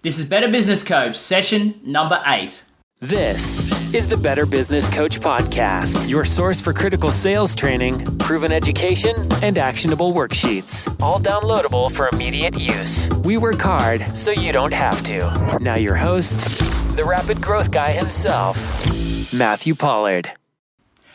This is Better Business Coach, session number 8. This is the Better Business Coach Podcast, your source for critical sales training, proven education, and actionable worksheets, all downloadable for immediate use. We work hard so you don't have to. Now your host, the rapid growth guy himself, Matthew Pollard.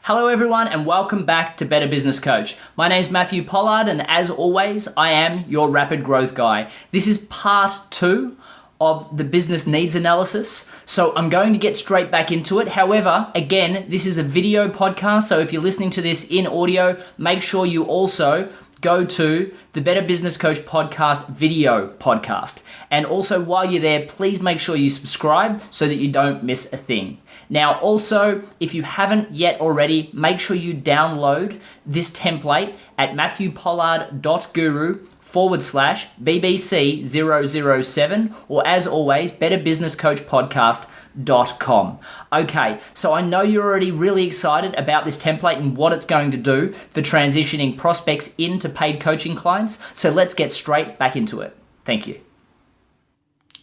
Hello everyone and welcome back to Better Business Coach. My name is Matthew Pollard and as always, I am your rapid growth guy. This is part 2 of the business needs analysis. So I'm going to get straight back into it. However, again, this is a video podcast. So if you're listening to this in audio, make sure you also go to the Better Business Coach podcast video podcast. And also while you're there, please make sure you subscribe so that you don't miss a thing. Now, also, if you haven't yet already, make sure you download this template at matthewpollard.guru/BBC007 or as always, betterbusinesscoachpodcast.com. Okay, so I know you're already really excited about this template and what it's going to do for transitioning prospects into paid coaching clients. So let's get straight back into it. Thank you.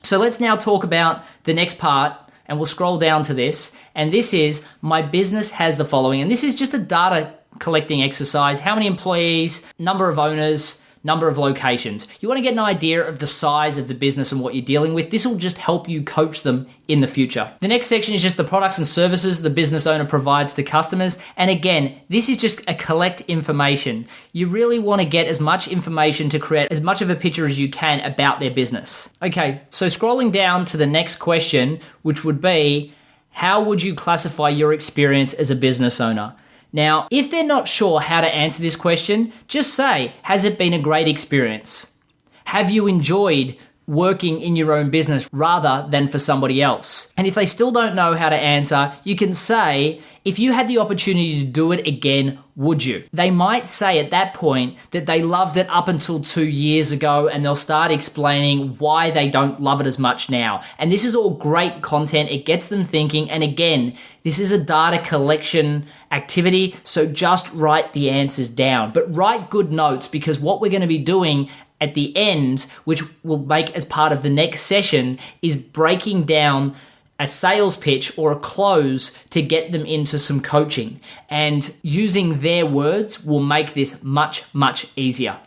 So let's now talk about the next part and we'll scroll down to this. And this is my business has the following. And this is just a data collecting exercise. How many employees, number of owners, number of locations. You want to get an idea of the size of the business and what you're dealing with. This will just help you coach them in the future. The next section is just the products and services the business owner provides to customers. And again, this is just a collect information. You really want to get as much information to create as much of a picture as you can about their business. Okay, so scrolling down to the next question, which would be, how would you classify your experience as a business owner? Now, if they're not sure how to answer this question, just say, has it been a great experience? Have you enjoyed working in your own business rather than for somebody else? And if they still don't know how to answer, you can say, if you had the opportunity to do it again, would you? They might say at that point that they loved it up until 2 years ago and they'll start explaining why they don't love it as much now. And this is all great content. It gets them thinking. And again, this is a data collection activity, so just write the answers down. But write good notes because what we're going to be doing at the end, which we'll make as part of the next session, is breaking down a sales pitch or a close to get them into some coaching. And using their words will make this much, much easier.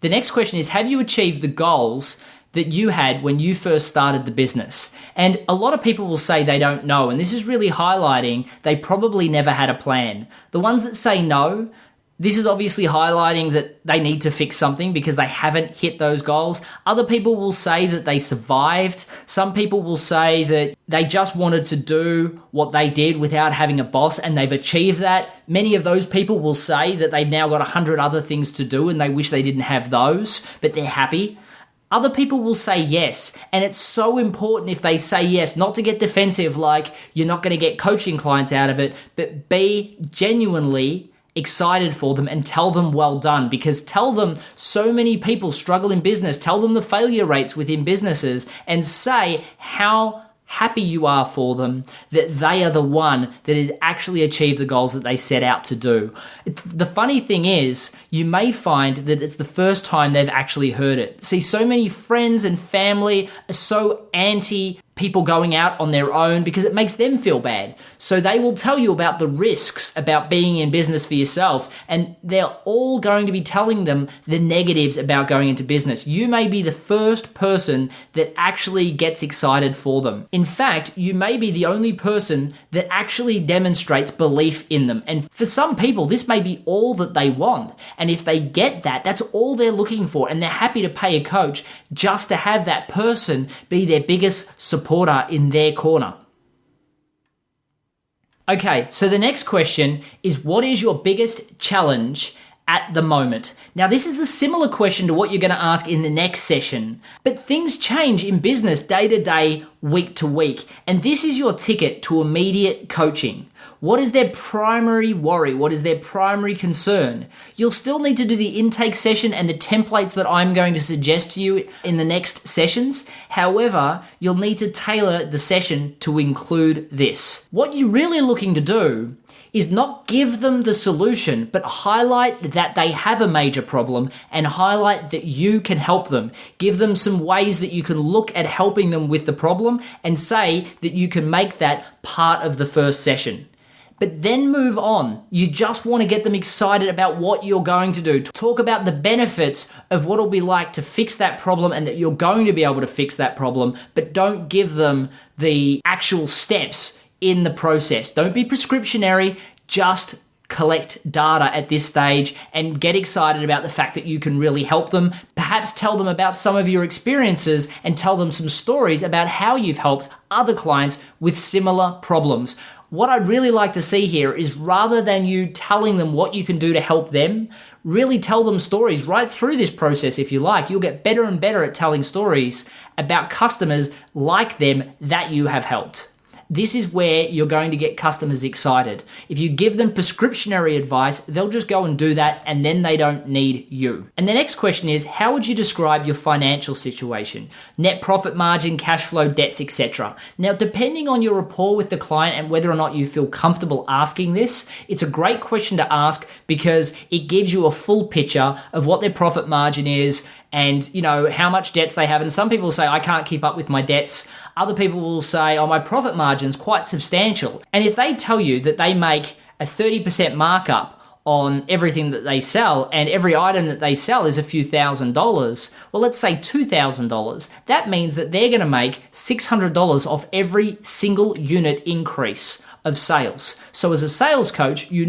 The next question is, have you achieved the goals that you had when you first started the business? And a lot of people will say they don't know, and this is really highlighting they probably never had a plan. The ones that say no, this is obviously highlighting that they need to fix something because they haven't hit those goals. Other people will say that they survived. Some people will say that they just wanted to do what they did without having a boss and they've achieved that. Many of those people will say that they've now got 100 other things to do and they wish they didn't have those, but they're happy. Other people will say yes, and it's so important if they say yes, not to get defensive like you're not going to get coaching clients out of it, but be genuinely excited for them and tell them well done, because tell them so many people struggle in business, tell them the failure rates within businesses and say how happy you are for them, that they are the one that has actually achieved the goals that they set out to do. The funny thing is, you may find that it's the first time they've actually heard it. See, so many friends and family are so anti people going out on their own because it makes them feel bad. So they will tell you about the risks about being in business for yourself, and they're all going to be telling them the negatives about going into business. You may be the first person that actually gets excited for them. In fact, you may be the only person that actually demonstrates belief in them. And for some people, this may be all that they want. And if they get that, that's all they're looking for. And they're happy to pay a coach just to have that person be their biggest supporter in their corner. Okay, so the next question is, what is your biggest challenge at the moment? Now, this is the similar question to what you're going to ask in the next session, but things change in business day to day, week to week, and this is your ticket to immediate coaching. What is their primary worry? What is their primary concern? You'll still need to do the intake session and the templates that I'm going to suggest to you in the next sessions. However, you'll need to tailor the session to include this. What you're really looking to do is not give them the solution, but highlight that they have a major problem and highlight that you can help them. Give them some ways that you can look at helping them with the problem and say that you can make that part of the first session. But then move on. You just want to get them excited about what you're going to do. Talk about the benefits of what it'll be like to fix that problem and that you're going to be able to fix that problem, but don't give them the actual steps in the process. Don't be prescriptionary, just collect data at this stage and get excited about the fact that you can really help them. Perhaps tell them about some of your experiences and tell them some stories about how you've helped other clients with similar problems. What I'd really like to see here is, rather than you telling them what you can do to help them, really tell them stories right through this process if you like. You'll get better and better at telling stories about customers like them that you have helped. This is where you're going to get customers excited. If you give them prescriptionary advice, they'll just go and do that, and then they don't need you. And the next question is, how would you describe your financial situation? Net profit margin, cash flow, debts, etc. Now, depending on your rapport with the client and whether or not you feel comfortable asking this, it's a great question to ask because it gives you a full picture of what their profit margin is and, how much debts they have. And some people say, I can't keep up with my debts. Other people will say, my profit margin's quite substantial. And if they tell you that they make a 30% markup on everything that they sell and every item that they sell is a few $1,000s, well, let's say $2,000, that means that they're going to make $600 off every single unit increase of sales. So as a sales coach, you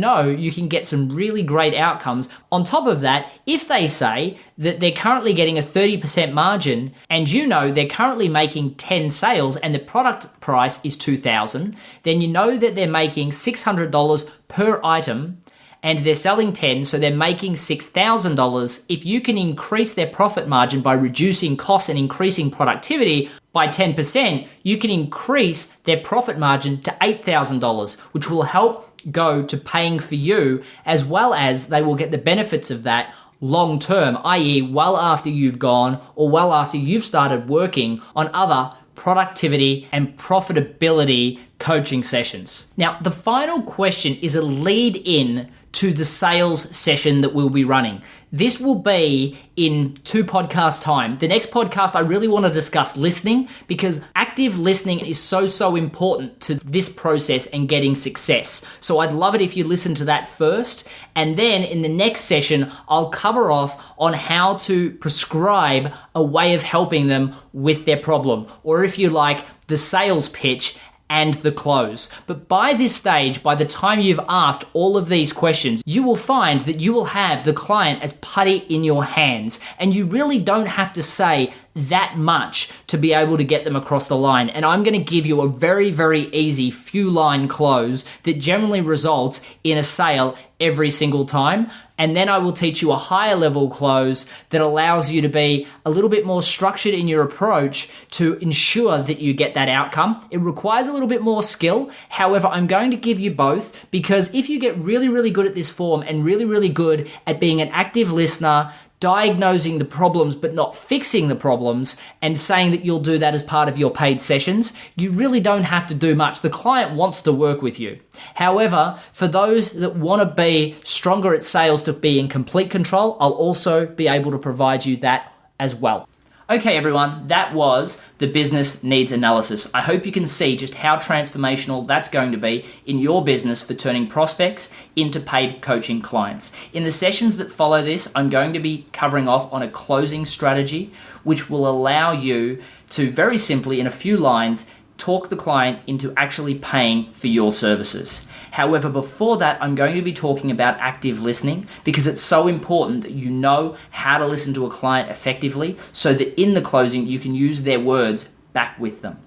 can get some really great outcomes. On top of that, if they say that they're currently getting a 30% margin and they're currently making 10 sales and the product price is $2,000, then you know that they're making $600 per item and they're selling 10, so they're making $6,000. If you can increase their profit margin by reducing costs and increasing productivity by 10%, you can increase their profit margin to $8,000, which will help go to paying for you, as well as they will get the benefits of that long term, i.e. well after you've gone or well after you've started working on other productivity and profitability coaching sessions. Now, the final question is a lead in to the sales session that we'll be running. This will be in 2 podcast time. The next podcast, I really want to discuss listening because active listening is so important to this process and getting success. So I'd love it if you listen to that first. And then in the next session, I'll cover off on how to prescribe a way of helping them with their problem, or if you like, the sales pitch and the close. But by this stage, by the time you've asked all of these questions, you will find that you will have the client as putty in your hands, and you really don't have to say that much to be able to get them across the line. And I'm going to give you a very, very easy few line close that generally results in a sale every single time. And then I will teach you a higher level close that allows you to be a little bit more structured in your approach to ensure that you get that outcome. It requires a little bit more skill. However, I'm going to give you both, because if you get really, really good at this form and really, really good at being an active listener, diagnosing the problems but not fixing the problems, and saying that you'll do that as part of your paid sessions, you really don't have to do much. The client wants to work with you. However, for those that want to be stronger at sales to be in complete control, I'll also be able to provide you that as well. Okay, everyone, that was the business needs analysis. I hope you can see just how transformational that's going to be in your business for turning prospects into paid coaching clients. In the sessions that follow this, I'm going to be covering off on a closing strategy, which will allow you to very simply, in a few lines, talk the client into actually paying for your services. However, before that, I'm going to be talking about active listening, because it's so important that you know how to listen to a client effectively so that in the closing, you can use their words back with them.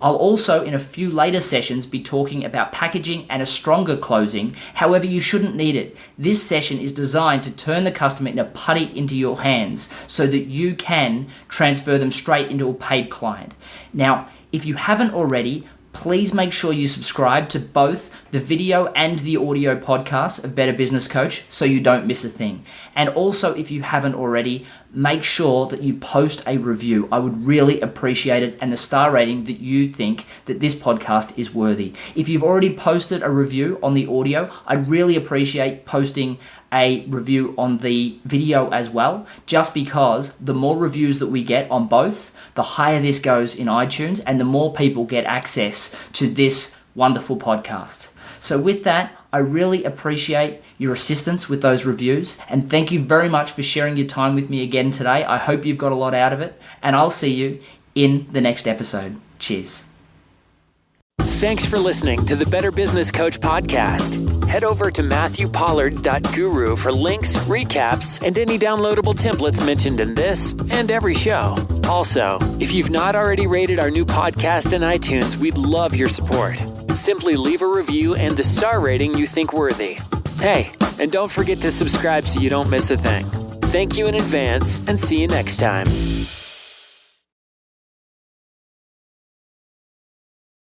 I'll also, in a few later sessions, be talking about packaging and a stronger closing. However, you shouldn't need it. This session is designed to turn the customer into putty into your hands so that you can transfer them straight into a paid client. Now, if you haven't already, please make sure you subscribe to both the video and the audio podcast of Better Business Coach so you don't miss a thing. And also, if you haven't already, make sure that you post a review. I would really appreciate it, and the star rating that you think that this podcast is worthy. If you've already posted a review on the audio, I'd really appreciate posting a review on the video as well, just because the more reviews that we get on both, the higher this goes in iTunes and the more people get access to this wonderful podcast. So with that, I really appreciate your assistance with those reviews, and thank you very much for sharing your time with me again today. I hope you've got a lot out of it, and I'll see you in the next episode. Cheers. Thanks for listening to the Better Business Coach podcast. Head over to MatthewPollard.guru for links, recaps, and any downloadable templates mentioned in this and every show. Also, if you've not already rated our new podcast in iTunes, we'd love your support. Simply leave a review and the star rating you think worthy. Hey, and don't forget to subscribe so you don't miss a thing. Thank you in advance, and see you next time.